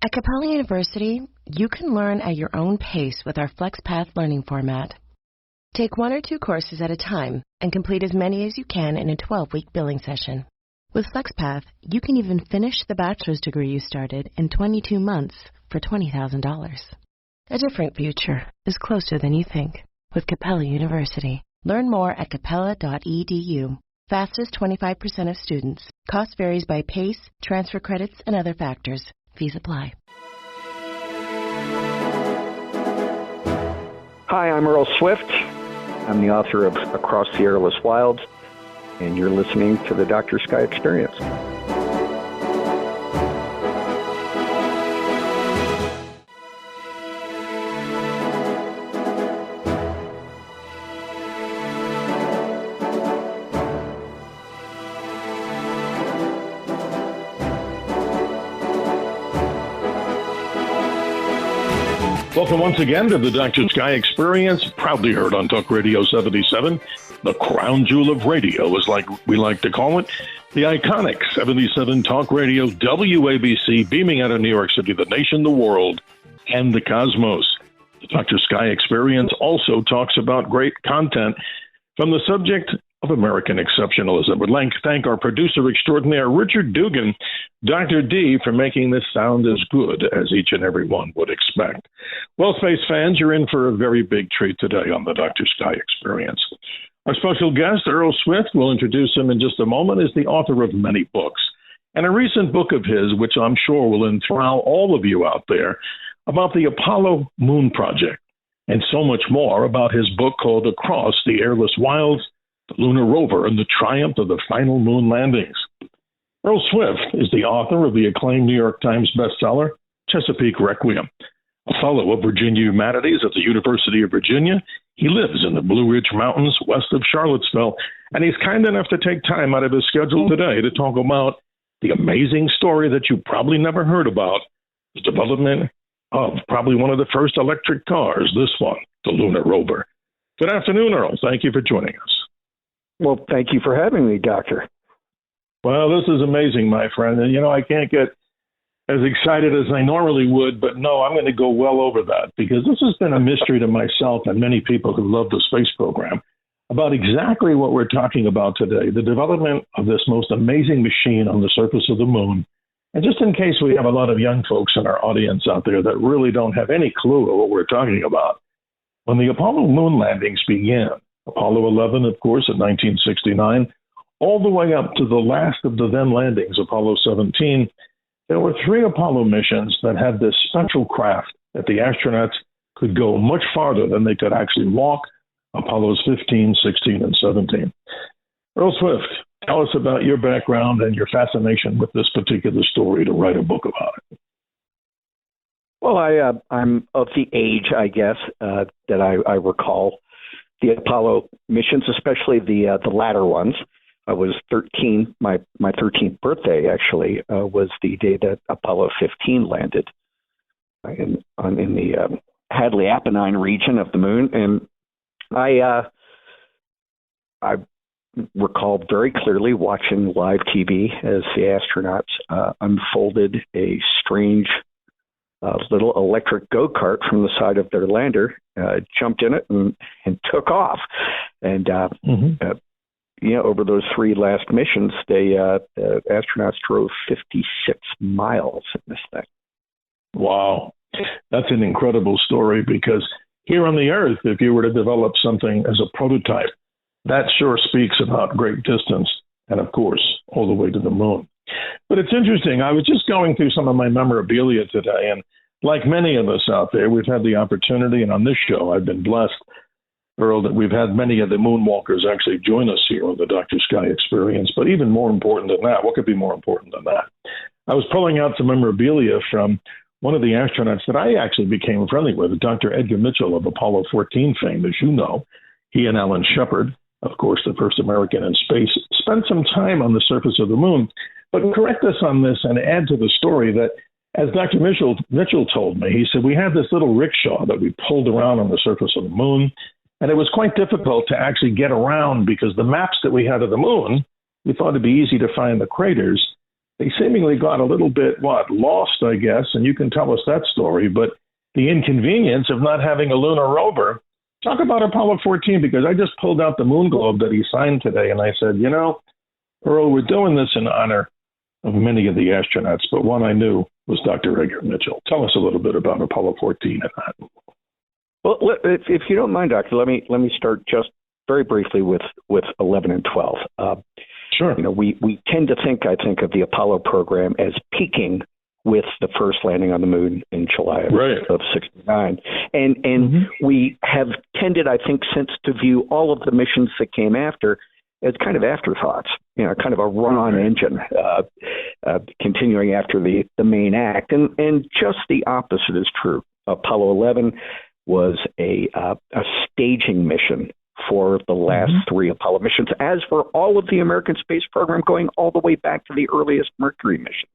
At Capella University, you can learn at your own pace with our FlexPath learning format. Take 1 or 2 courses at a time and complete as many as you can in a 12-week billing session. With FlexPath, you can even finish the bachelor's degree you started in 22 months for $20,000. A different future is closer than you think with Capella University. Learn more at capella.edu. Fastest 25% of students. Cost varies by pace, transfer credits, and other factors. Fees apply. Hi, I'm Earl Swift. I'm the author of Across the Airless Wilds, and you're listening to the Dr. Sky Experience. Welcome once again to the Dr. Sky Experience, proudly heard on Talk Radio 77, the crown jewel of radio, as we like to call it, the iconic 77 Talk Radio WABC, beaming out of New York City, the nation, the world, and the cosmos. The Dr. Sky Experience also talks about great content from the subject of American exceptionalism. We'd like to thank our producer extraordinaire, Richard Dugan, Dr. D, for making this sound as good as each and every one would expect. Well, space fans, you're in for a very big treat today on the Dr. Sky Experience. Our special guest, Earl Swift, we'll introduce him in just a moment, is the author of many books. And a recent book of his, which I'm sure will enthrall all of you out there, about the Apollo Moon Project, and so much more about his book called Across the Airless Wilds, the Lunar Rover, and the Triumph of the Final Moon Landings. Earl Swift is the author of the acclaimed New York Times bestseller, Chesapeake Requiem. A fellow of Virginia Humanities at the University of Virginia, he lives in the Blue Ridge Mountains west of Charlottesville, and he's kind enough to take time out of his schedule today to talk about the amazing story that you probably never heard about, the development of probably one of the first electric cars, this one, the Lunar Rover. Good afternoon, Earl. Thank you for joining us. Well, thank you for having me, Doctor. Well, this is amazing, my friend. And, I can't get as excited as I normally would, but no, I'm going to go well over that because this has been a mystery to myself and many people who love the space program about exactly what we're talking about today, the development of this most amazing machine on the surface of the moon. And just in case we have a lot of young folks in our audience out there that really don't have any clue of what we're talking about, when the Apollo moon landings began, Apollo 11, of course, in 1969, all the way up to the last of the then landings, Apollo 17, there were 3 Apollo missions that had this special craft that the astronauts could go much farther than they could actually walk, Apollos 15, 16, and 17. Earl Swift, tell us about your background and your fascination with this particular story to write a book about it. Well, I'm of the age, I guess, that I recall the Apollo missions, especially the latter ones. I was 13. My 13th birthday, actually, was the day that Apollo 15 landed in the Hadley Apennine region of the moon. And I recall very clearly watching live TV as the astronauts unfolded a strange little electric go-kart from the side of their lander, jumped in it and took off. And, over those 3 last missions, the astronauts drove 56 miles in this thing. Wow. That's an incredible story because here on the Earth, if you were to develop something as a prototype, that sure speaks about great distance and, of course, all the way to the moon. But it's interesting. I was just going through some of my memorabilia today, and like many of us out there, we've had the opportunity, and on this show, I've been blessed, Earl, that we've had many of the moonwalkers actually join us here on the Dr. Sky Experience. But even more important than that, what could be more important than that? I was pulling out some memorabilia from one of the astronauts that I actually became friendly with, Dr. Edgar Mitchell of Apollo 14 fame, as you know. He and Alan Shepard, of course, the first American in space, spent some time on the surface of the moon. But correct us on this and add to the story that, as Dr. Mitchell told me, he said, we had this little rickshaw that we pulled around on the surface of the moon, and it was quite difficult to actually get around because the maps that we had of the moon, we thought it'd be easy to find the craters, they seemingly got a little bit, lost, I guess, and you can tell us that story, but the inconvenience of not having a lunar rover. Talk about Apollo 14, because I just pulled out the moon globe that he signed today, and I said, Earl, we're doing this in honor of many of the astronauts, but one I knew was Dr. Edgar Mitchell. Tell us a little bit about Apollo 14 and that. Well, if you don't mind, Doctor, let me start just very briefly with 11 and 12. Sure. We tend to think, I think, of the Apollo program as peaking with the first landing on the moon in July of 69. And we have tended, I think, since to view all of the missions that came after as kind of afterthoughts, kind of a run-on engine, continuing after the main act. And just the opposite is true. Apollo 11 was a staging mission for the last three Apollo missions, as for all of the American space program, going all the way back to the earliest Mercury missions.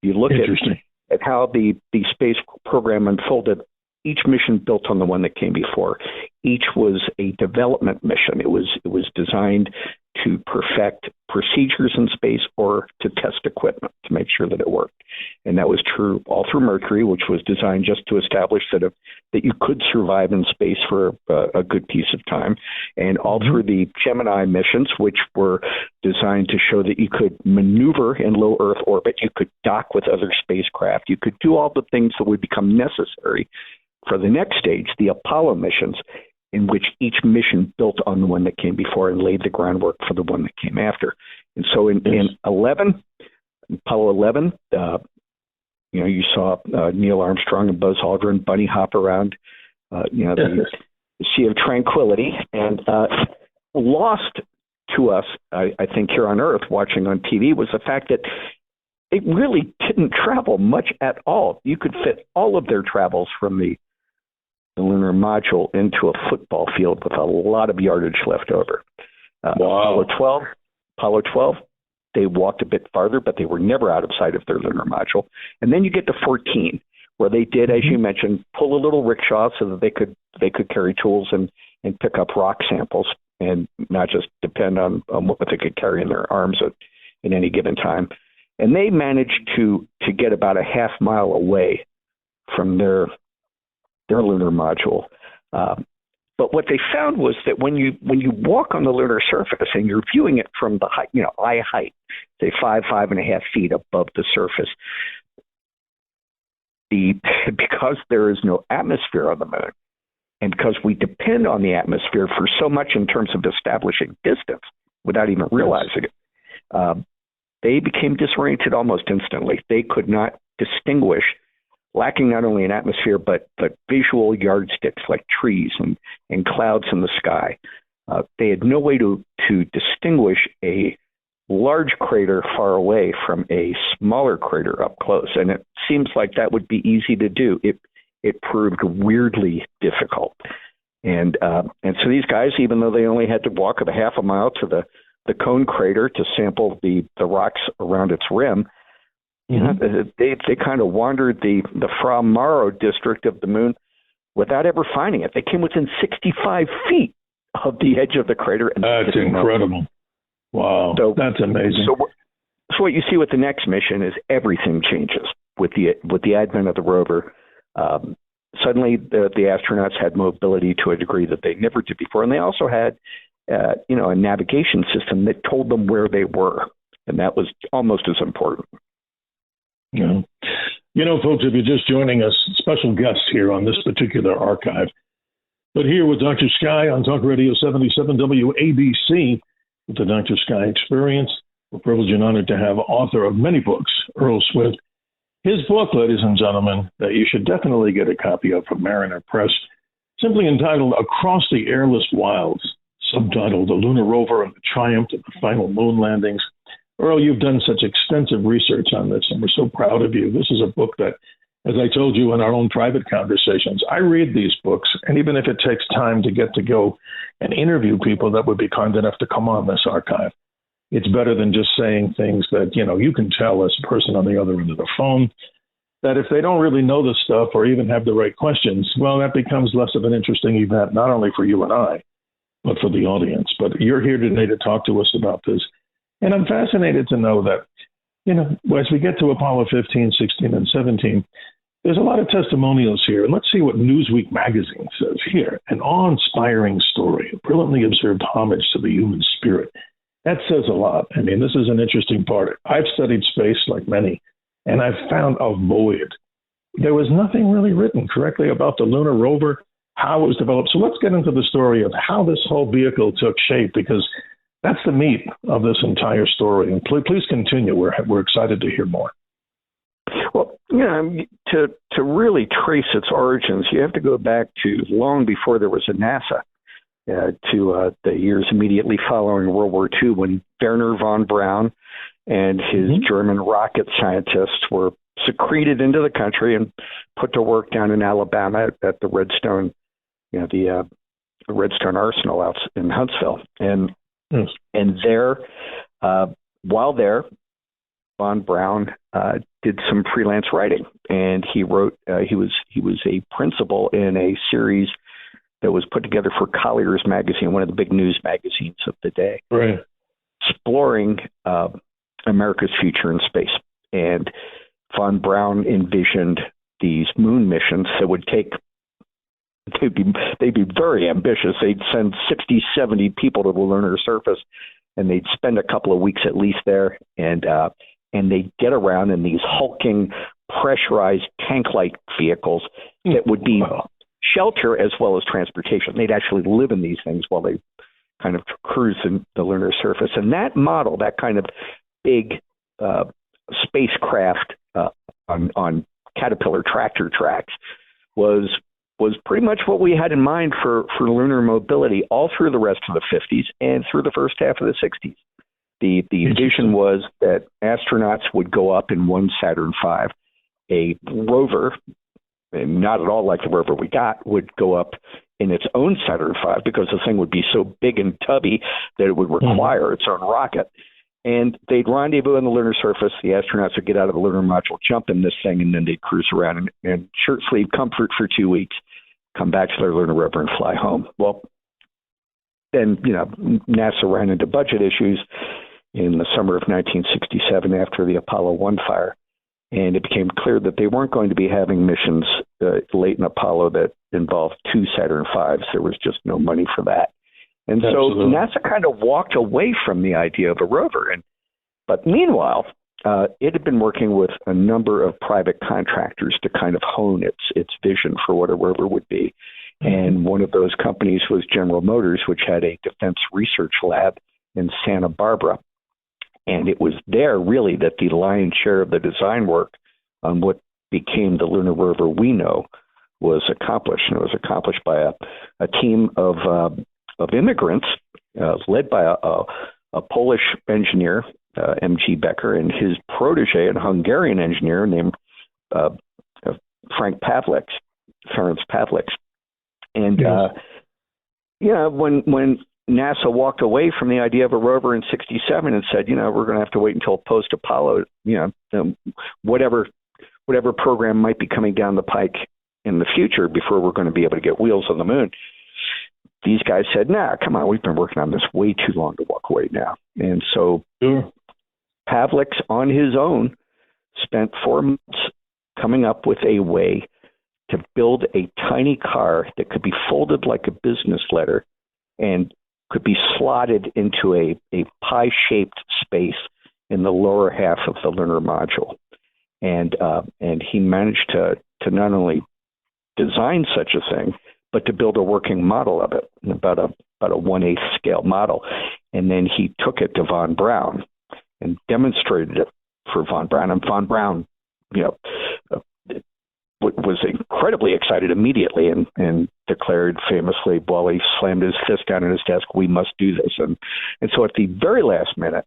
You look at how the space program unfolded. Each mission built on the one that came before. Each was a development mission. It was designed to perfect procedures in space or to test equipment to make sure that it worked. And that was true all through Mercury, which was designed just to establish that you could survive in space for a good piece of time. And all through the Gemini missions, which were designed to show that you could maneuver in low Earth orbit, you could dock with other spacecraft, you could do all the things that would become necessary for the next stage, the Apollo missions, in which each mission built on the one that came before and laid the groundwork for the one that came after. And so in 11, Apollo 11, you saw Neil Armstrong and Buzz Aldrin bunny hop around, the Sea of Tranquility, and lost to us, I think, here on Earth, watching on TV, was the fact that it really didn't travel much at all. You could fit all of their travels from the lunar module into a football field with a lot of yardage left over. Wow. Apollo 12, they walked a bit farther, but they were never out of sight of their lunar module. And then you get to 14, where they did, as you mentioned, pull a little rickshaw so that they could carry tools and pick up rock samples and not just depend on what they could carry in their arms at any given time. And they managed to get about a half mile away from their lunar module. But what they found was that when you walk on the lunar surface and you're viewing it from the height, eye height, say 5.5 feet above the surface, because there is no atmosphere on the moon, and because we depend on the atmosphere for so much in terms of establishing distance without even realizing it, they became disoriented almost instantly. They could not distinguish, lacking not only an atmosphere, but visual yardsticks like trees and clouds in the sky. They had no way to distinguish a large crater far away from a smaller crater up close. And it seems like that would be easy to do. It proved weirdly difficult. And so these guys, even though they only had to walk a half a mile to the Cone crater to sample the rocks around its rim, they kind of wandered the Fra Mauro district of the moon without ever finding it. They came within 65 feet of the edge of the crater. And that's incredible. Wow, so, that's amazing. So what you see with the next mission is everything changes with the advent of the rover. Suddenly, the astronauts had mobility to a degree that they never did before, and they also had a navigation system that told them where they were, and that was almost as important. Yeah. Folks, if you're just joining us, special guest here on this particular archive. But here with Dr. Sky on Talk Radio 77 WABC, with the Dr. Sky Experience, we're privileged and honored to have author of many books, Earl Swift. His book, ladies and gentlemen, that you should definitely get a copy of from Mariner Press, simply entitled Across the Airless Wilds, subtitled The Lunar Rover and the Triumph of the Final Moon Landings. Earl, you've done such extensive research on this, and we're so proud of you. This is a book that, as I told you in our own private conversations, I read these books, and even if it takes time to get to go and interview people that would be kind enough to come on this archive, it's better than just saying things that, you can tell as a person on the other end of the phone, that if they don't really know the stuff or even have the right questions, well, that becomes less of an interesting event, not only for you and I, but for the audience. But you're here today to talk to us about this. And I'm fascinated to know that as we get to Apollo 15, 16, and 17, there's a lot of testimonials here. And let's see what Newsweek magazine says here. An awe-inspiring story, a brilliantly observed homage to the human spirit. That says a lot. I mean, this is an interesting part. I've studied space like many, and I've found a void. There was nothing really written correctly about the lunar rover, how it was developed. So let's get into the story of how this whole vehicle took shape, because that's the meat of this entire story. And please continue. We're excited to hear more. Well, to really trace its origins, you have to go back to long before there was a NASA, to the years immediately following World War II, when Wernher von Braun and his German rocket scientists were secreted into the country and put to work down in Alabama at the Redstone, the Redstone Arsenal out in Huntsville. And there, while there, von Braun did some freelance writing, and he wrote. He was a principal in a series that was put together for Collier's magazine, one of the big news magazines of the day, right, exploring America's future in space. And von Braun envisioned these moon missions that would take. They'd be very ambitious. They'd send 60, 70 people to the lunar surface, and they'd spend a couple of weeks at least there, and they'd get around in these hulking, pressurized tank-like vehicles that would be shelter as well as transportation. They'd actually live in these things while they kind of cruise in the lunar surface. And that model, that kind of big spacecraft on Caterpillar tractor tracks, was pretty much what we had in mind for lunar mobility all through the rest of the 50s and through the first half of the 60s. The vision was that astronauts would go up in one Saturn V. A rover, and not at all like the rover we got, would go up in its own Saturn V, because the thing would be so big and tubby that it would require its own rocket. And they'd rendezvous on the lunar surface. The astronauts would get out of the lunar module, jump in this thing, and then they'd cruise around in shirt-sleeve comfort for 2 weeks, come back to their lunar rover and fly home. Well, then, NASA ran into budget issues in the summer of 1967 after the Apollo 1 fire, and it became clear that they weren't going to be having missions late in Apollo that involved 2 Saturn Vs. There was just no money for that. And so NASA kind of walked away from the idea of a rover. But meanwhile, it had been working with a number of private contractors to kind of hone its vision for what a rover would be. And one of those companies was General Motors, which had a defense research lab in Santa Barbara. And it was there, really, that the lion's share of the design work on what became the lunar rover we know was accomplished. And it was accomplished by a team of immigrants led by a Polish engineer, M.G. Becker, and his protege, a Hungarian engineer named Ferenc Pavliks. And, when NASA walked away from the idea of a rover in 67 and said, we're going to have to wait until post-Apollo, whatever program might be coming down the pike in the future before we're going to be able to get wheels on the moon. These guys said, nah, come on, we've been working on this way too long to walk away now. And so Pavliks, on his own, spent 4 months coming up with a way to build a tiny car that could be folded like a business letter and could be slotted into a pie-shaped space in the lower half of the lunar module. And he managed to not only design such a thing, but to build a working model of it, about a 1/8 scale model. And then he took it to von Braun and demonstrated it for von Braun. And von Braun, was incredibly excited immediately and declared famously, while he slammed his fist down on his desk, we must do this. And so at the very last minute,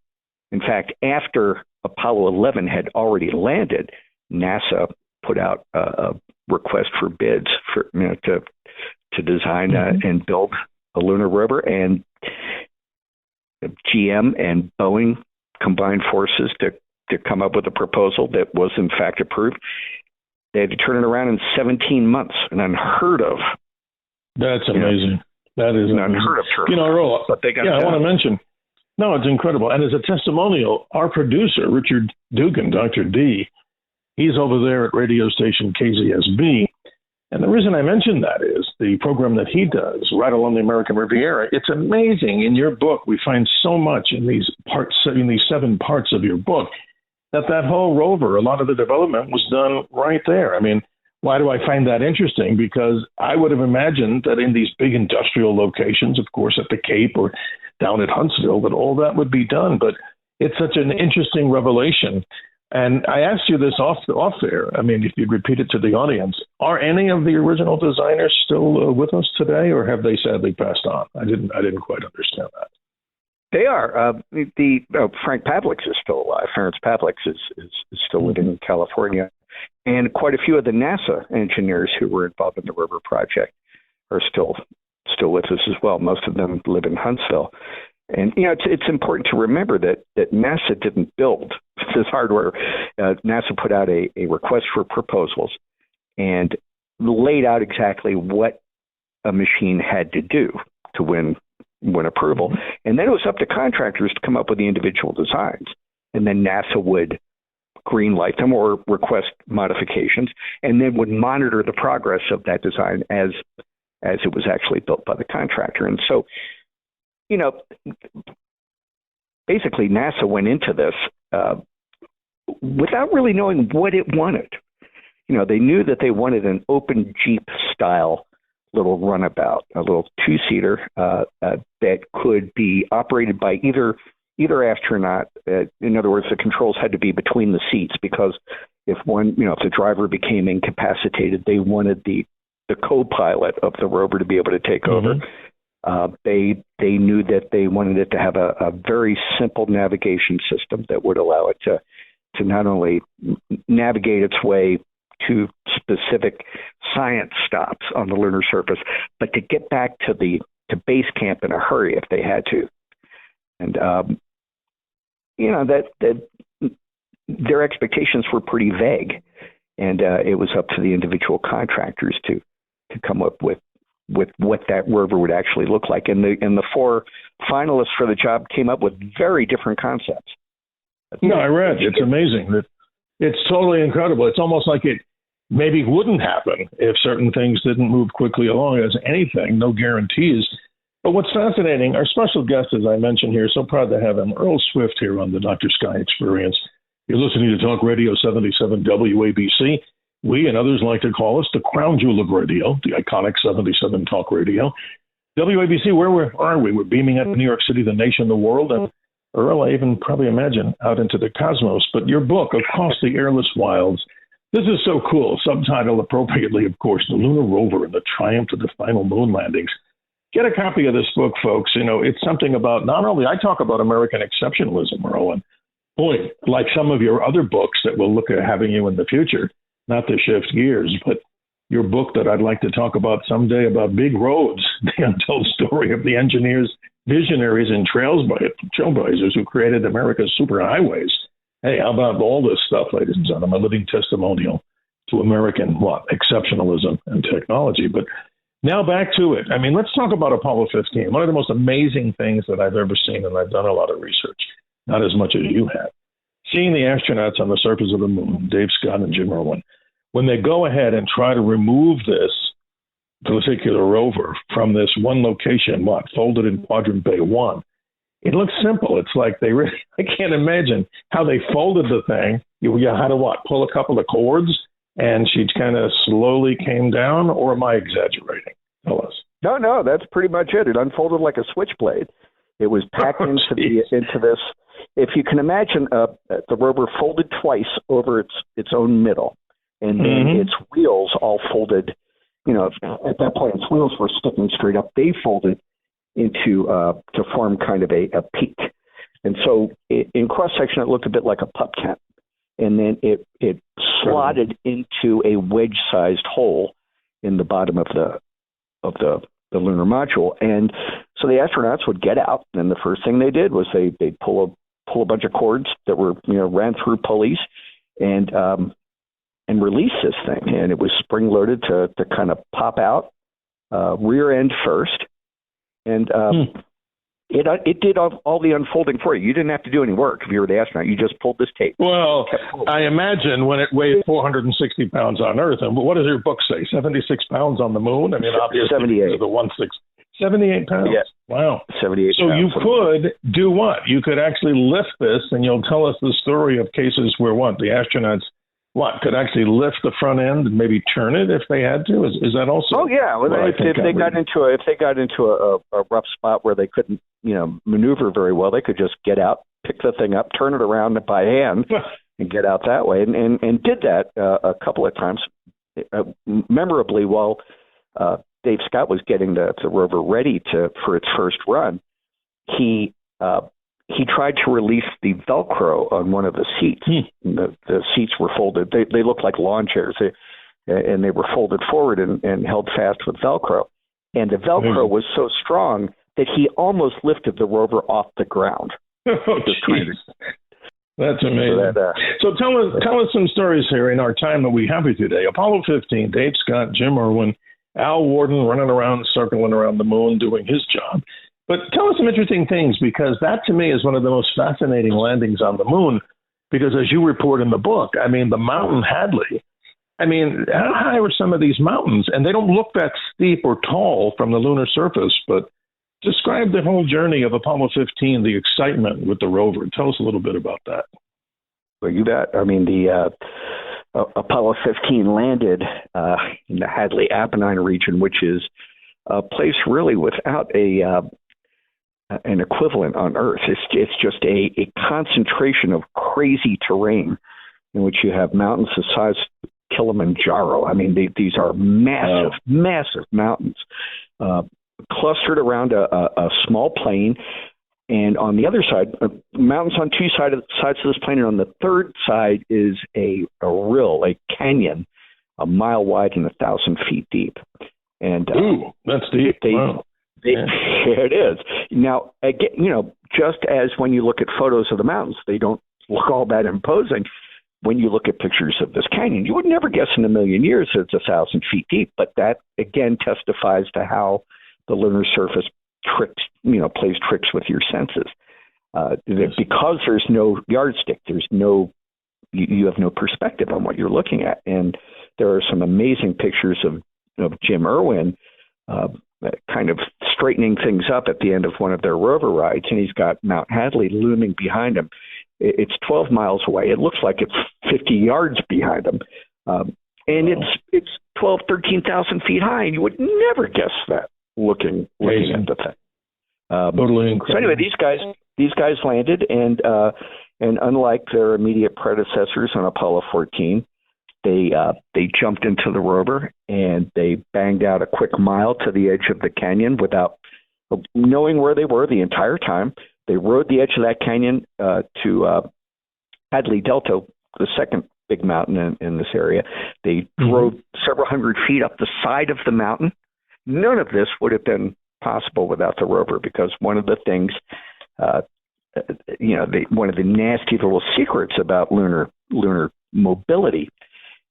in fact, after Apollo 11 had already landed, NASA put out a request for bids for to design and build a lunar rover, and GM and Boeing combined forces to come up with a proposal that was in fact approved. They had to turn it around in 17 months, an unheard of. That's amazing. That is an unheard of turn. Earl, but they got I want to mention, No, it's incredible. And as a testimonial, our producer, Richard Dugan, Dr. D, he's over there at radio station KZSB. And the reason I mention that is the program that he does right along the American Riviera. It's amazing. In your book, we find so much in these parts, in these 7 parts of your book, that whole rover, a lot of the development was done right there. I mean, why do I find that interesting? Because I would have imagined that in these big industrial locations, of course, at the Cape or down at Huntsville, that all that would be done. But it's such an interesting revelation. And I asked you this off air. I mean, if you'd repeat it to the audience, are any of the original designers still with us today, or have they sadly passed on? I didn't quite understand that. They are. Frank Pavlik is still alive. Ferenc Pavlik is still living in California. And quite a few of the NASA engineers who were involved in the rover project are still with us as well. Most of them live in Huntsville. And, it's important to remember that NASA didn't build this hardware. NASA put out a request for proposals and laid out exactly what a machine had to do to win approval. And then it was up to contractors to come up with the individual designs. And then NASA would green light them or request modifications, and then would monitor the progress of that design as it was actually built by the contractor. And so, basically NASA went into this without really knowing what it wanted. They knew that they wanted an open Jeep style little runabout, a little 2-seater that could be operated by either astronaut. In other words, the controls had to be between the seats, because if the driver became incapacitated, they wanted the co-pilot of the rover to be able to take over. They knew that they wanted it to have a very simple navigation system that would allow it to not only navigate its way to specific science stops on the lunar surface, but to get back to base camp in a hurry if they had to. And that their expectations were pretty vague, and it was up to the individual contractors to come up with what that rover would actually look like. And the 4 finalists for the job came up with very different concepts. No, I read. It's amazing. It's totally incredible. It's almost like it maybe wouldn't happen if certain things didn't move quickly along as anything, no guarantees. But what's fascinating, our special guest, as I mentioned here, so proud to have him, Earl Swift here on the Dr. Sky Experience. You're listening to Talk Radio 77 WABC. We and others like to call us the crown jewel of radio, the iconic 77 Talk Radio. WABC, where are we? We're beaming at New York City, the nation, the world, and Earl, I even probably imagine out into the cosmos. But your book, Across the Airless Wilds, this is so cool. Subtitle appropriately, of course, The Lunar Rover and the Triumph of the Final Moon Landings. Get a copy of this book, folks. It's something about, not only, I talk about American exceptionalism, Earl, and boy, like some of your other books that we'll look at having you in the future, not to shift gears, but your book that I'd like to talk about someday about big roads, the untold story of the engineers, visionaries, and trailblazers who created America's superhighways. Hey, how about all this stuff, ladies and gentlemen, a living testimonial to American, exceptionalism and technology. But now back to it. I mean, let's talk about Apollo 15. One of the most amazing things that I've ever seen, and I've done a lot of research, not as much as you have. Seeing the astronauts on the surface of the moon, Dave Scott and Jim Irwin, when they go ahead and try to remove this particular rover from this one location, folded in Quadrant Bay 1, it looks simple. It's like I can't imagine how they folded the thing. You had to pull a couple of cords, and she kind of slowly came down, or am I exaggerating? Tell us. No, that's pretty much it. It unfolded like a switchblade. It was packed into this. If you can imagine, the rover folded twice over its own middle, and then its wheels all folded. At that point, its wheels were sticking straight up. They folded into to form kind of a peak, and so in cross section, it looked a bit like a pup tent. And then it slotted into a wedge-sized hole in the bottom of the lunar module. And so the astronauts would get out, and the first thing they did was they'd pull a bunch of cords that were ran through pulleys and release this thing. And it was spring-loaded to kind of pop out, rear end first. And It did all the unfolding for you. You didn't have to do any work if you were the astronaut. You just pulled this tape. Well, I imagine when it weighed 460 pounds on Earth, and what does your book say? 76 pounds on the moon? I mean, obviously, 78. The 78 pounds? Yes. Wow. 78 so pounds. You could do what? You could actually lift this, and you'll tell us the story of cases where the astronauts could actually lift the front end and maybe turn it if they had to? Is that also? Oh yeah, well, if they got into a rough spot where they couldn't maneuver very well, they could just get out, pick the thing up, turn it around by hand, and get out that way, and did that a couple of times, memorably while Dave Scott was getting the rover ready for its first run. He tried to release the Velcro on one of the seats. The seats were folded. They looked like lawn chairs, and they were folded forward and held fast with Velcro. And the Velcro was so strong that he almost lifted the rover off the ground. Oh, that's amazing. So tell us some stories here in our time that we have here today. Apollo 15, Dave Scott, Jim Irwin, Al Worden running around, circling around the moon, doing his job. But tell us some interesting things, because that to me is one of the most fascinating landings on the moon, because as you report in the book, I mean, the mountain Hadley, I mean, how high are some of these mountains? And they don't look that steep or tall from the lunar surface, but describe the whole journey of Apollo 15, the excitement with the rover. Tell us a little bit about that. Well, you bet. I mean, the Apollo 15 landed in the Hadley Apennine region, which is a place really without an equivalent on Earth. It's just a concentration of crazy terrain in which you have mountains the size of Kilimanjaro. I mean, these are massive mountains clustered around a small plain. And on the other side, mountains on two sides of this plain, and on the third side is a rill, a canyon, a mile wide and 1,000 feet deep. And that's deep. It is. Now, again, just as when you look at photos of the mountains, they don't look all that imposing. When you look at pictures of this canyon, you would never guess in a million years that it's 1,000 feet deep. But that again testifies to how the lunar surface plays tricks with your senses. Because there's no yardstick, you have no perspective on what you're looking at. And there are some amazing pictures of Jim Irwin kind of straightening things up at the end of one of their rover rides, and he's got Mount Hadley looming behind him. It's 12 miles away. It looks like it's 50 yards behind him. And it's 13,000 feet high, and you would never guess that looking at the thing. Totally incredible. So anyway, these guys landed, and unlike their immediate predecessors on Apollo 14, they jumped into the rover and they banged out a quick mile to the edge of the canyon without knowing where they were the entire time. They rode the edge of that canyon to Hadley Delta, the second big mountain in this area. They drove several hundred feet up the side of the mountain. None of this would have been possible without the rover, because one of the things, one of the nasty little secrets about lunar mobility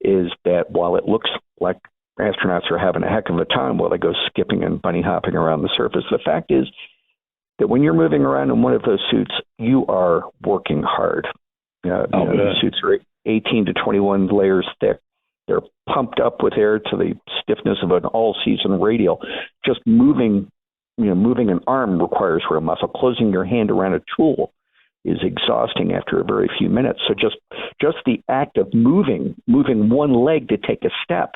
is that while it looks like astronauts are having a heck of a time while they go skipping and bunny hopping around the surface, the fact is that when you're moving around in one of those suits, you are working hard. The suits are 18 to 21 layers thick. They're pumped up with air to the stiffness of an all-season radial. Just moving an arm requires real muscle. Closing your hand around a tool is exhausting after a very few minutes. So just the act of moving one leg to take a step,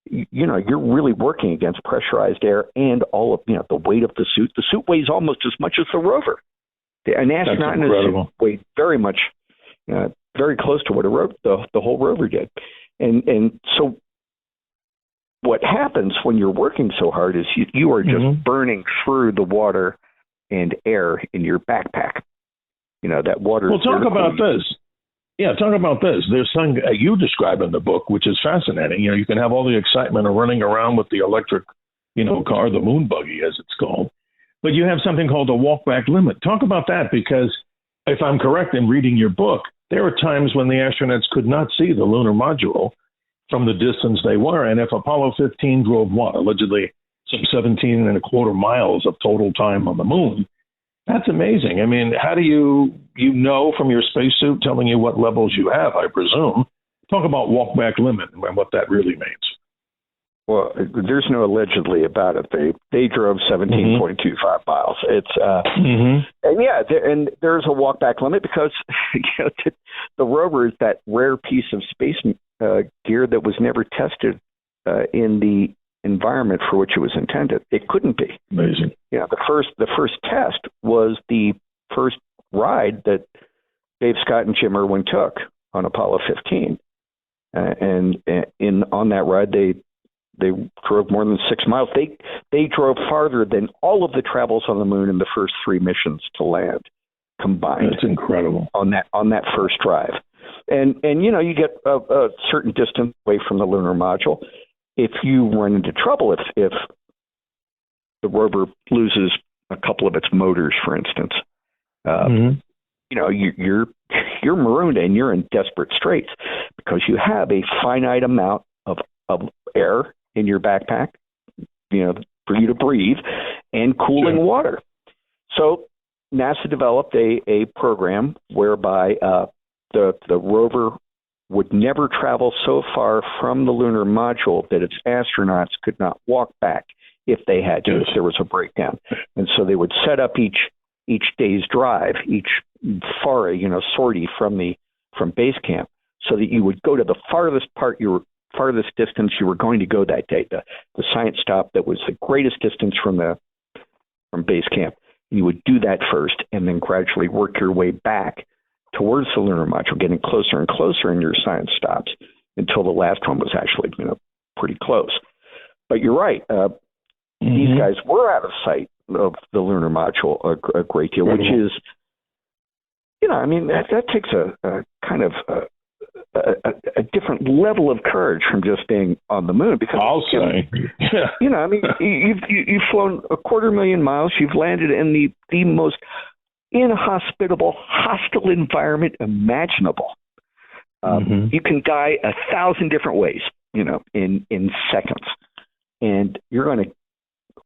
you're really working against pressurized air and all of the weight of the suit. The suit weighs almost as much as the rover. An astronaut in a suit weighed very much, very close to what the whole rover did. And so what happens when you're working so hard is you are just burning through the water and air in your backpack. That water. Well, talk about this. Yeah, talk about this. There's something you describe in the book, which is fascinating. You can have all the excitement of running around with the electric, car, the moon buggy, as it's called. But you have something called a walk-back limit. Talk about that, because if I'm correct in reading your book, there were times when the astronauts could not see the lunar module from the distance they were. And if Apollo 15 drove allegedly some 17 and a quarter miles of total time on the moon, That's amazing. I mean, how do you know from your spacesuit telling you what levels you have, I presume? Talk about walk back limit and what that really means. Well, there's no allegedly about it. They drove 17.25 miles. It's and yeah, and there's a walk back limit because the rover is that rare piece of space gear that was never tested in the environment for which it was intended. It couldn't be. Amazing. The first test was the first ride that Dave Scott and Jim Irwin took on Apollo 15, and on that ride they drove more than 6 miles. They drove farther than all of the travels on the moon in the first 3 missions to land combined. That's incredible. On that first drive, and you get a certain distance away from the lunar module. If you run into trouble, if the rover loses a couple of its motors, for instance, you're marooned and you're in desperate straits because you have a finite amount of air in your backpack, for you to breathe, and cooling water. So NASA developed a program whereby the rover would never travel so far from the lunar module that its astronauts could not walk back if they had to, if there was a breakdown. And so they would set up each day's drive, each sortie from base camp, so that you would go to the farthest distance you were going to go that day, the science stop that was the greatest distance from base camp. You would do that first and then gradually work your way back towards the lunar module, getting closer and closer in your science stops until the last one was actually pretty close. But you're right. These guys were out of sight of the lunar module a great deal, which is, that takes a kind of a different level of courage from just being on the moon. Because I'll say, you've flown 250,000 miles. You've landed in the most inhospitable, hostile environment imaginable. You can die 1,000 different ways, in seconds. And you're going to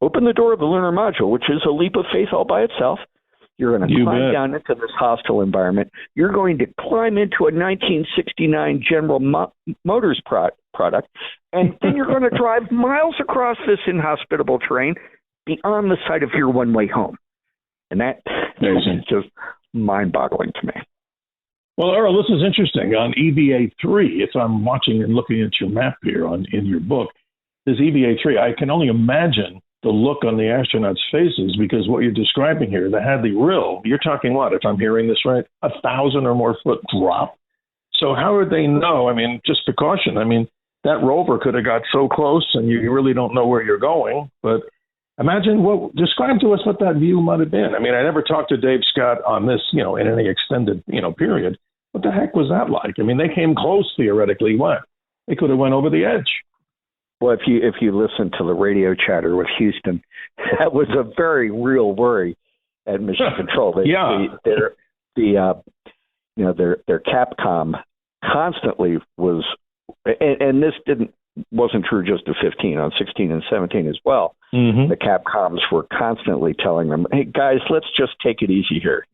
open the door of the lunar module, which is a leap of faith all by itself. You're going to climb down into this hostile environment. You're going to climb into a 1969 General Motors product, and then you're going to drive miles across this inhospitable terrain beyond the site of your one-way home. And that is just mind-boggling to me. Well, Earl, this is interesting. On EVA-3, if I'm watching and looking at your map here in your book, this EVA-3, I can only imagine the look on the astronauts' faces, because what you're describing here, the Hadley Rill, you're talking what, if I'm hearing this right, 1,000 or more foot drop? So how would they know? I mean, just precaution. I mean, that rover could have got so close and you really don't know where you're going. But describe to us what that view might have been. I mean, I never talked to Dave Scott on this, in any extended, period. What the heck was that like? I mean, they came close theoretically. What? They could have went over the edge. Well, if you listen to the radio chatter with Houston, that was a very real worry at Mission Control. Their Capcom constantly was, and this wasn't true just of 15, on 16 and 17 as well. The Capcoms were constantly telling them, "Hey guys, let's just take it easy here.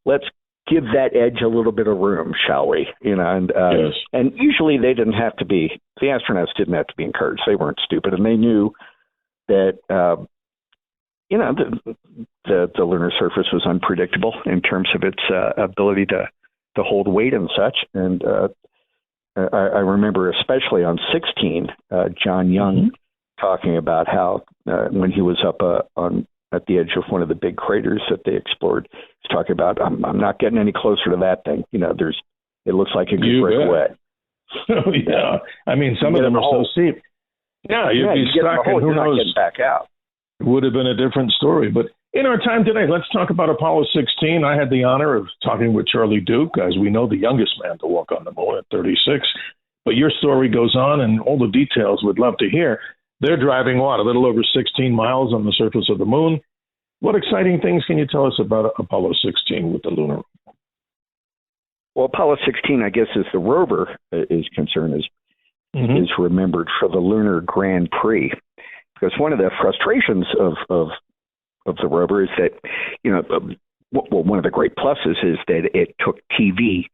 Let's give that edge a little bit of room, shall we?" And usually the astronauts didn't have to be encouraged. They weren't stupid, and they knew that the lunar surface was unpredictable in terms of its ability to hold weight and such. And I remember especially on 16, John Young talking about how when he was up at the edge of one of the big craters that they explored, he's talking about, I'm not getting any closer to that thing. It looks like it could break away. Oh, yeah. I mean, some of them are so steep. Yeah, you'd be stuck, and who knows? Getting back out. It would have been a different story. But in our time today, let's talk about Apollo 16. I had the honor of talking with Charlie Duke, as we know, the youngest man to walk on the moon at 36. But your story goes on, and all the details we'd love to hear. They're driving, a little over 16 miles on the surface of the moon. What exciting things can you tell us about Apollo 16 with the lunar? Well, Apollo 16, I guess, as the rover is concerned, is remembered for the Lunar Grand Prix. Because one of the frustrations of of the rover is that, well, one of the great pluses is that it took TV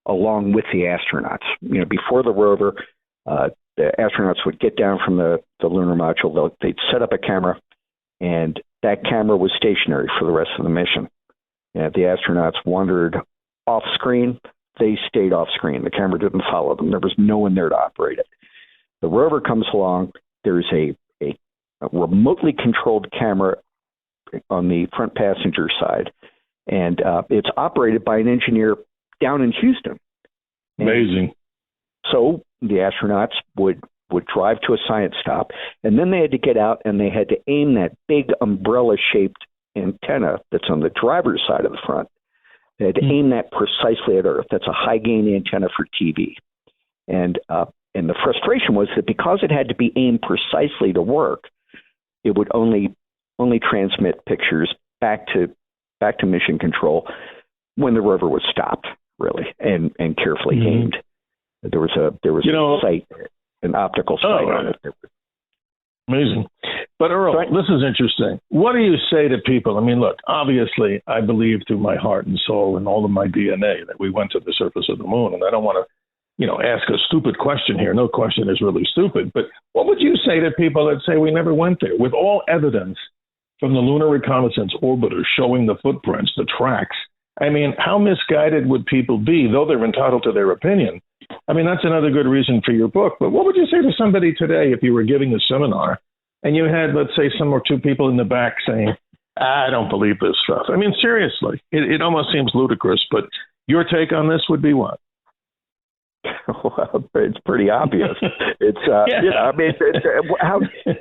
along with the astronauts. Before the rover, the astronauts would get down from the lunar module. They'd set up a camera, and that camera was stationary for the rest of the mission. And if the astronauts wandered off screen, they stayed off screen. The camera didn't follow them. There was no one there to operate it. The rover comes along. There's a remotely controlled camera on the front passenger side, and it's operated by an engineer down in Houston. Amazing. So the astronauts would drive to a science stop, and then they had to get out and they had to aim that big umbrella-shaped antenna that's on the driver's side of the front. They had to aim that precisely at Earth. That's a high-gain antenna for TV. And the frustration was that because it had to be aimed precisely to work, it would only transmit pictures back to mission control when the rover was stopped, really, and carefully aimed. There was a sight, an optical sight on it. Amazing. But Earl, this is interesting. What do you say to people? I mean, look, obviously, I believe through my heart and soul and all of my DNA that we went to the surface of the moon, and I don't want to ask a stupid question here. No question is really stupid. But what would you say to people that say we never went there? With all evidence from the Lunar Reconnaissance Orbiter showing the footprints, the tracks, I mean, how misguided would people be, though they're entitled to their opinion? I mean, that's another good reason for your book. But what would you say to somebody today if you were giving a seminar and you had, let's say, some or two people in the back saying, I don't believe this stuff? I mean, seriously, it almost seems ludicrous. But your take on this would be what? Well, it's pretty obvious. It's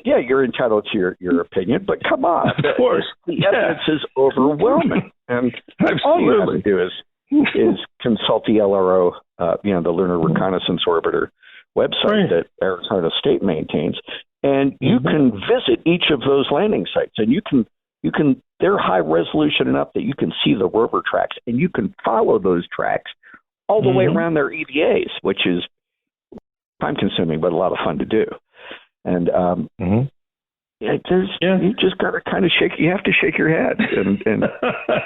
you're entitled to your opinion, but come on, of course, the evidence is overwhelming, and all you have to do is consult the LRO, the Lunar Reconnaissance Orbiter website that Arizona State maintains, and you can visit each of those landing sites, and you can they're high resolution enough that you can see the rover tracks, and you can follow those tracks all the way around their EVAs, which is time-consuming but a lot of fun to do. And you just got to kind of shake. You have to shake your head and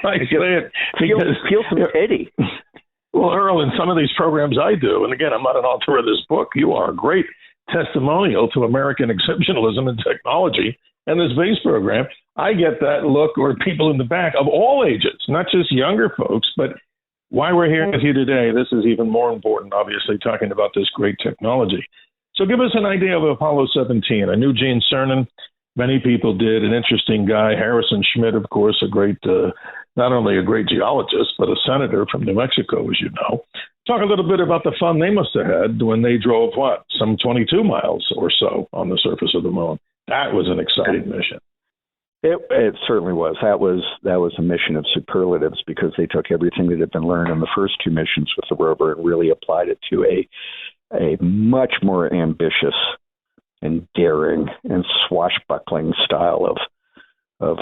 I say it feel some pity. Well, Earl, in some of these programs I do, and again, I'm not an author of this book. You are a great testimonial to American exceptionalism in technology and the space program. I get that look, or people in the back of all ages, not just younger folks, but why we're here with you today, this is even more important, obviously, talking about this great technology. So give us an idea of Apollo 17. I knew Gene Cernan. Many people did. An interesting guy. Harrison Schmitt, of course, a great, not only a great geologist, but a senator from New Mexico, as you know. Talk a little bit about the fun they must have had when they drove, some 22 miles or so on the surface of the moon. That was an exciting mission. It certainly was. That was a mission of superlatives because they took everything that had been learned in the first two missions with the rover and really applied it to a much more ambitious and daring and swashbuckling style of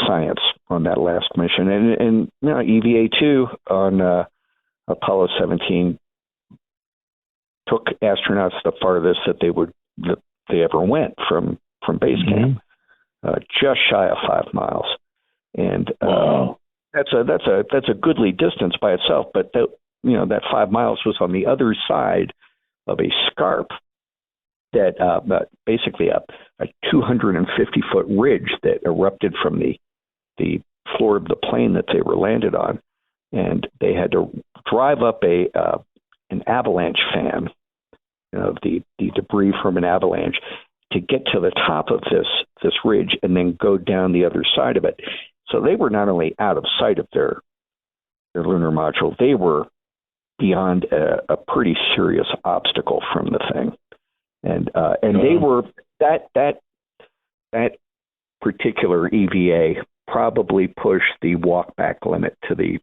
science on that last mission. And EVA-2 on Apollo 17 took astronauts the farthest that they ever went from base camp. Just shy of 5 miles, and that's a goodly distance by itself. But that 5 miles was on the other side of a scarp that basically a 250-foot ridge that erupted from the floor of the plane that they were landed on, and they had to drive up an avalanche fan, the debris from an avalanche, to get to the top of this ridge and then go down the other side of it. So they were not only out of sight of their lunar module, they were beyond a pretty serious obstacle from the thing. And they were that particular EVA probably pushed the walk back limit to the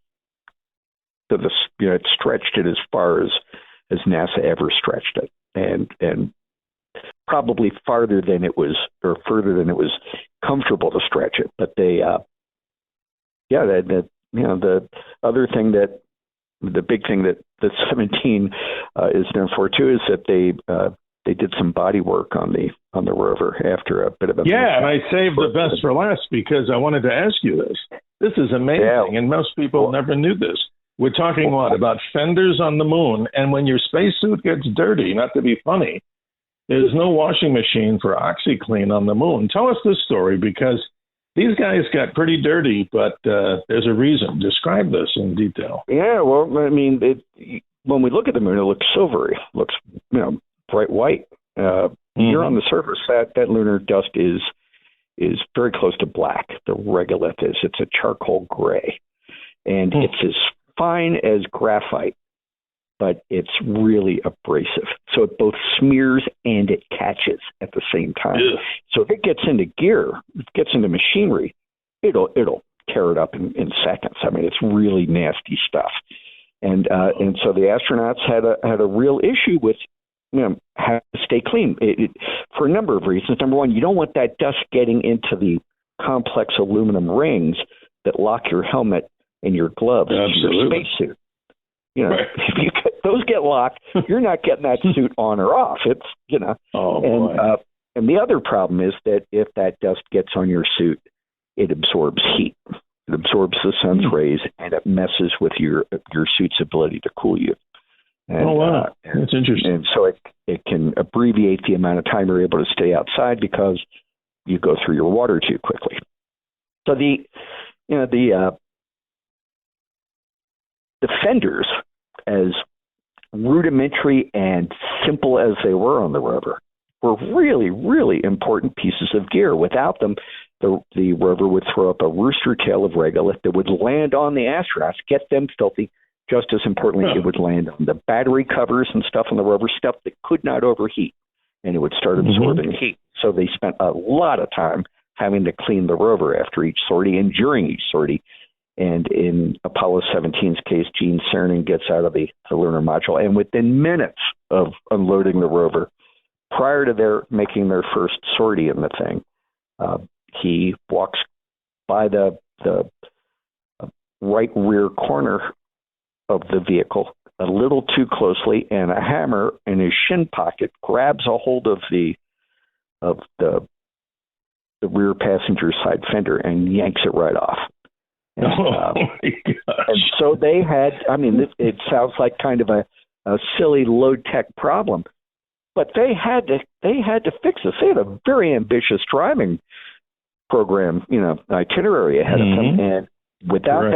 it stretched it as far as NASA ever stretched it, and probably further than it was comfortable to stretch it. But the other thing the big thing that 17 is known for too is that they did some body work on the rover after a bit of a and I saved the best for last because I wanted to ask you this. This is amazing, and most people never knew this. We're talking about fenders on the moon, and when your spacesuit gets dirty, not to be funny, there's no washing machine for OxyClean on the moon. Tell us this story because these guys got pretty dirty, but there's a reason. Describe this in detail. Yeah, well, I mean, when we look at the moon, it looks silvery, looks bright white. Here on the surface, that lunar dust is very close to black. The regolith is. It's a charcoal gray, and it's as fine as graphite, but it's really abrasive. So it both smears and it catches at the same time. Yeah. So if it gets into gear, it gets into machinery, it'll tear it up in seconds. I mean, it's really nasty stuff. And so the astronauts had a real issue with how to stay clean for a number of reasons. Number one, you don't want that dust getting into the complex aluminum rings that lock your helmet and your gloves to your spacesuit. If those get locked, you're not getting that suit on or off. It's and the other problem is that if that dust gets on your suit, it absorbs heat. It absorbs the sun's rays, and it messes with your suit's ability to cool you. And, that's interesting. And so it can abbreviate the amount of time you're able to stay outside because you go through your water too quickly. So the fenders, as rudimentary and simple as they were on the rover, were really, really important pieces of gear. Without them, the rover would throw up a rooster tail of regolith that would land on the astronauts, get them filthy. Just as importantly, it would land on the battery covers and stuff on the rover, stuff that could not overheat, and it would start absorbing heat. So they spent a lot of time having to clean the rover after each sortie and during each sortie. And in Apollo 17's case, Gene Cernan gets out of the lunar module, and within minutes of unloading the rover, prior to making their first sortie in the thing, he walks by the right rear corner of the vehicle a little too closely, and a hammer in his shin pocket grabs a hold of the rear passenger side fender and yanks it right off. And, and so they had, I mean, it sounds like kind of a silly low-tech problem, but they had to fix this. They had a very ambitious driving program, itinerary ahead of them, and without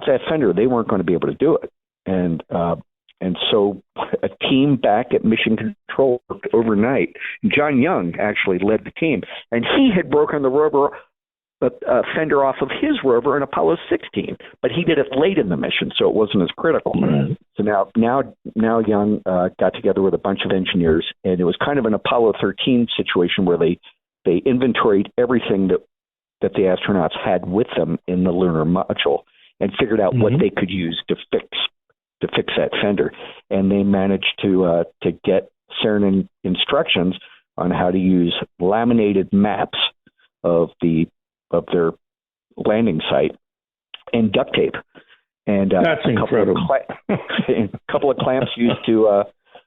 that fender, they weren't going to be able to do it. And so a team back at Mission Control worked overnight. John Young actually led the team, and he had broken the rover fender off of his rover in Apollo 16, but he did it late in the mission, so it wasn't as critical. So now Young got together with a bunch of engineers, and it was kind of an Apollo 13 situation where they inventoried everything that the astronauts had with them in the lunar module and figured out what they could use to fix that fender. And they managed to get Cernan instructions on how to use laminated maps of their landing site and duct tape. And that's incredible. A couple of clamps used to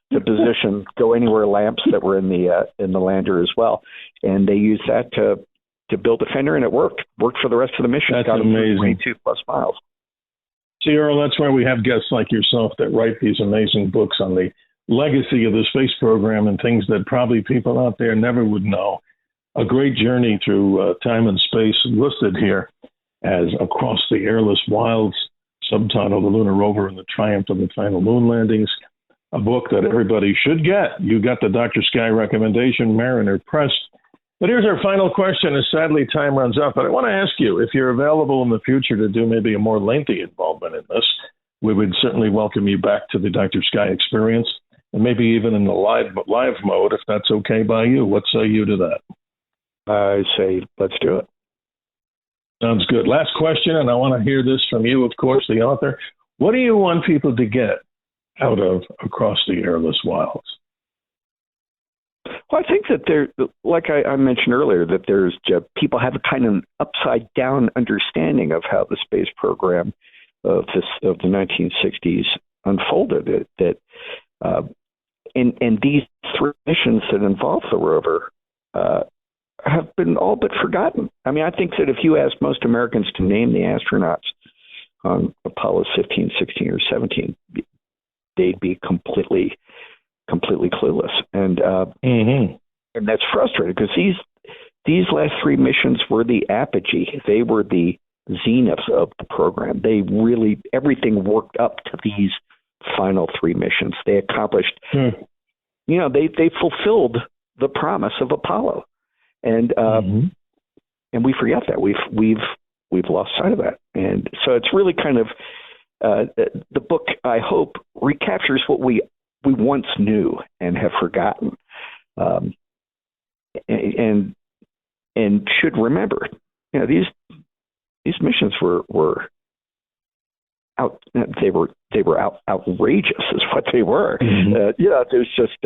position go anywhere lamps that were in the lander as well. And they used that to build a fender, and it worked for the rest of the mission. That's amazing. 22 plus miles. See, Earl, that's why we have guests like yourself that write these amazing books on the legacy of the space program and things that probably people out there never would know. A great journey through time and space listed here as Across the Airless Wilds, subtitle The Lunar Rover and the Triumph of the Final Moon Landings, a book that everybody should get. You got the Dr. Sky recommendation, Mariner Press. But here's our final question as sadly time runs out. But I want to ask you, if you're available in the future to do maybe a more lengthy involvement in this, we would certainly welcome you back to the Dr. Sky experience, and maybe even in the live mode, if that's okay by you. What say you to that? I say, let's do it. Sounds good. Last question, and I want to hear this from you, of course, the author. What do you want people to get out of Across the Airless Wilds? Well, I think that like I mentioned earlier, that there's people have a kind of upside down understanding of how the space program of the 1960s unfolded. That and these three missions that involve the rover have been all but forgotten. I mean, I think that if you ask most Americans to name the astronauts on Apollo 15, 16, or 17, they'd be completely clueless. And and that's frustrating because these last three missions were the apogee. They were the zenith of the program. They really, everything worked up to these final three missions. They accomplished, they fulfilled the promise of Apollo. And and we forget that. We've lost sight of that. And so it's really kind of the book, I hope, recaptures what we once knew and have forgotten, and should remember. These missions were out. They were outrageous, is what they were. There's just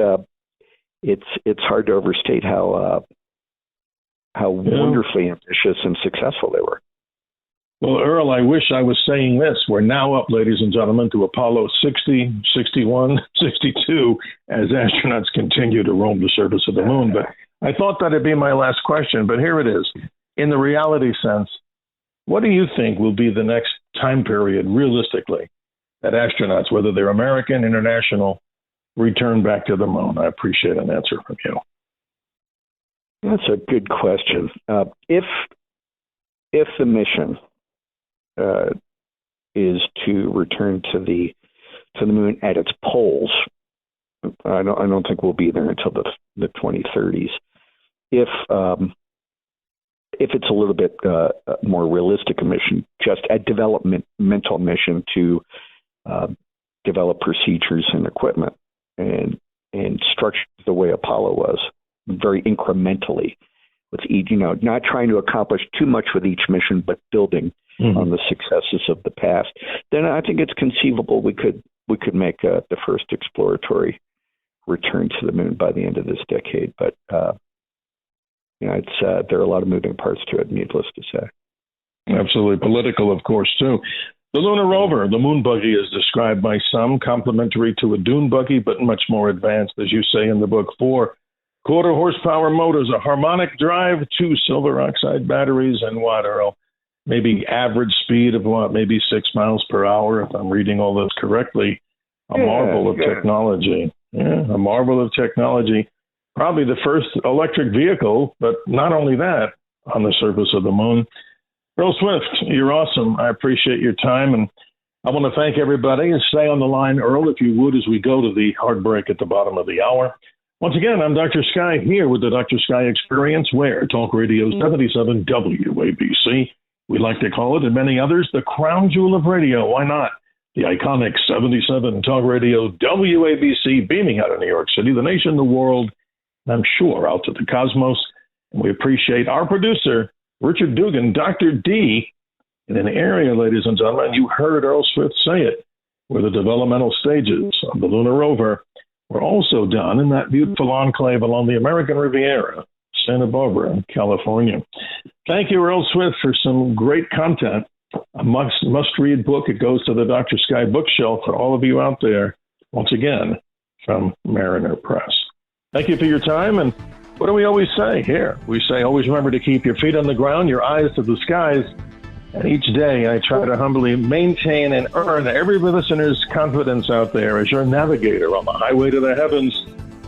it's hard to overstate how wonderfully ambitious and successful they were. Well, Earl, I wish I was saying this. We're now up, ladies and gentlemen, to Apollo 60, 61, 62, as astronauts continue to roam the surface of the moon. But I thought that'd be my last question, but here it is. In the reality sense, what do you think will be the next time period, realistically, that astronauts, whether they're American, international, return back to the moon? I appreciate an answer from you. That's a good question. If the mission is to return to the moon at its poles, I don't think we'll be there until the 2030s. If it's a little bit more realistic a mission, just a developmental mission to develop procedures and equipment and structure the way Apollo was, very incrementally, with each, not trying to accomplish too much with each mission, but building on the successes of the past, then I think it's conceivable we could make the first exploratory return to the moon by the end of this decade. But there are a lot of moving parts to it, needless to say. Absolutely political, of course, too. The Lunar rover, the moon buggy, is described by some complementary to a dune buggy, but much more advanced, as you say in the book. 4 quarter-horsepower motors, a harmonic drive, 2 silver oxide batteries, and what, Earl? Maybe average speed of maybe 6 miles per hour, if I'm reading all this correctly. A marvel of technology. Yeah, a marvel of technology. Probably the first electric vehicle, but not only that, on the surface of the moon. Earl Swift, you're awesome. I appreciate your time, and I want to thank everybody. And stay on the line, Earl, if you would, as we go to the hard break at the bottom of the hour. Once again, I'm Dr. Sky here with the Dr. Sky Experience, where Talk Radio 77 WABC, we like to call it, and many others, the crown jewel of radio. Why not? The iconic 77 Talk Radio WABC, beaming out of New York City, the nation, the world, and I'm sure out to the cosmos. And we appreciate our producer, Richard Dugan, Dr. D, in an area, ladies and gentlemen, you heard Earl Swift say it, where the developmental stages of the Lunar rover were also done in that beautiful enclave along the American Riviera, Santa Barbara, California. Thank you, Earl Swift, for some great content. A must-read book. It goes to the Dr. Sky bookshelf for all of you out there. Once again, from Mariner Press. Thank you for your time. And what do we always say here? We say, always remember to keep your feet on the ground, your eyes to the skies. And each day I try to humbly maintain and earn every listener's confidence out there as your navigator on the highway to the heavens.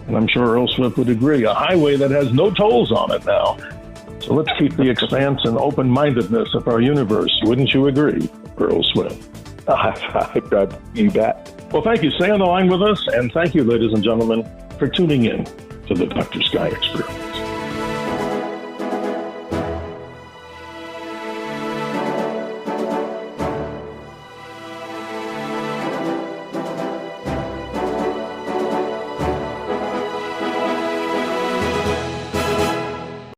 And I'm sure Earl Swift would agree, a highway that has no tolls on it now. So let's keep the expanse and open-mindedness of our universe. Wouldn't you agree, Earl Swift? You bet. Well, thank you. Stay on the line with us. And thank you, ladies and gentlemen, for tuning in to the Dr. Sky Experience.